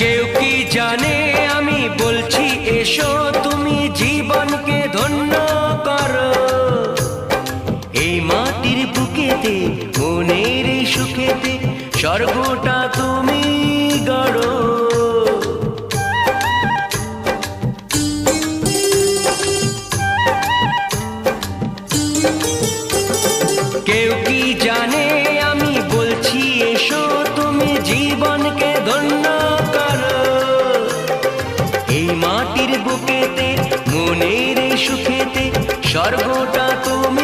কেউ কি জানে আমি বলছি এসো তুমি জীবনকে ধন্য করো। এই মাটির বুকেতে মনের এই সুখেতে স্বর্গটা তুমি গড়ো। কেউ কি জানে আমি বলছি এসো তুমি জীবনকে ধন্য করো। এই মাটির বুকেতে মনের এই সুখেতে স্বর্গটা তুমি